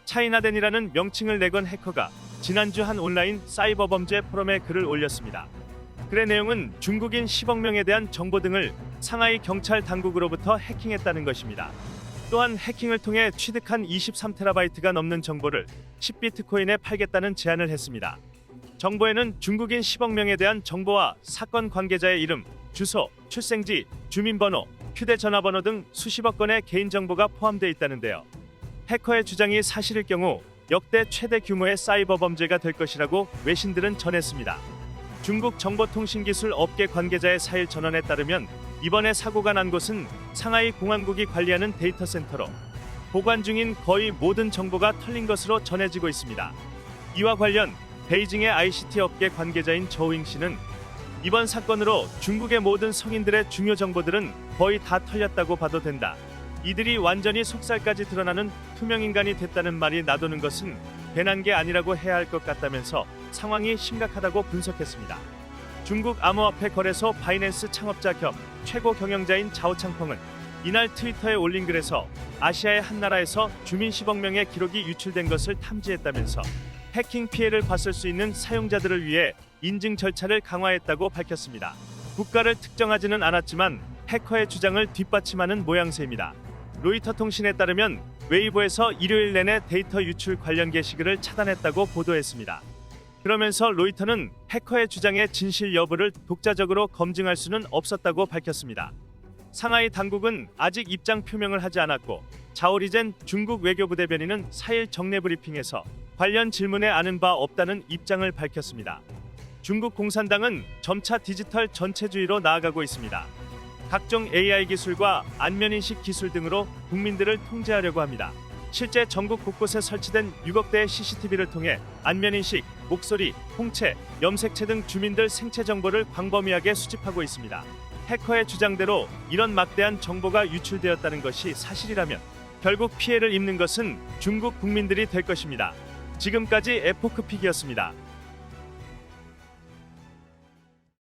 차이나덴이라는 명칭을 내건 해커가 지난주 한 온라인 사이버 범죄 포럼에 글을 올렸습니다. 글의 내용은 중국인 10억 명에 대한 정보 등을 상하이 경찰 당국으로부터 해킹했다는 것입니다. 또한 해킹을 통해 취득한 23TB가 넘는 정보를 10비트코인에 팔겠다는 제안을 했습니다. 정보에는 중국인 10억 명에 대한 정보와 사건 관계자의 이름, 주소, 출생지, 주민번호, 휴대전화번호 등 수십억 건의 개인정보가 포함되어 있다는데요. 해커의 주장이 사실일 경우 역대 최대 규모의 사이버 범죄가 될 것이라고 외신들은 전했습니다. 중국 정보통신기술 업계 관계자의 4일 전언에 따르면 이번에 사고가 난 곳은 상하이 공안국이 관리하는 데이터 센터로 보관 중인 거의 모든 정보가 털린 것으로 전해지고 있습니다. 이와 관련 베이징의 ICT 업계 관계자인 저우잉 씨는 이번 사건으로 중국의 모든 성인들의 중요 정보들은 거의 다 털렸다고 봐도 된다. 이들이 완전히 속살까지 드러나는 투명인간이 됐다는 말이 나도는 것은 괜한 게 아니라고 해야 할 것 같다면서 상황이 심각하다고 분석했습니다. 중국 암호화폐 거래소 바이낸스 창업자 겸 최고 경영자인 자오창펑은 이날 트위터에 올린 글에서 아시아의 한 나라에서 주민 10억 명의 기록이 유출된 것을 탐지했다면서 해킹 피해를 봤을 수 있는 사용자들을 위해 인증 절차를 강화했다고 밝혔습니다. 국가를 특정하지는 않았지만 해커의 주장을 뒷받침하는 모양새입니다. 로이터 통신에 따르면 웨이보에서 일요일 내내 데이터 유출 관련 게시글을 차단했다고 보도했습니다. 그러면서 로이터는 해커의 주장의 진실 여부를 독자적으로 검증할 수는 없었다고 밝혔습니다. 상하이 당국은 아직 입장 표명을 하지 않았고 자오리젠 중국 외교부 대변인은 4일 정례 브리핑에서 관련 질문에 아는 바 없다는 입장을 밝혔습니다. 중국 공산당은 점차 디지털 전체주의로 나아가고 있습니다. 각종 AI 기술과 안면인식 기술 등으로 국민들을 통제하려고 합니다. 실제 전국 곳곳에 설치된 6억 대의 CCTV를 통해 안면인식, 목소리, 홍채, 염색체 등 주민들 생체 정보를 광범위하게 수집하고 있습니다. 해커의 주장대로 이런 막대한 정보가 유출되었다는 것이 사실이라면 결국 피해를 입는 것은 중국 국민들이 될 것입니다. 지금까지 에포크픽이었습니다.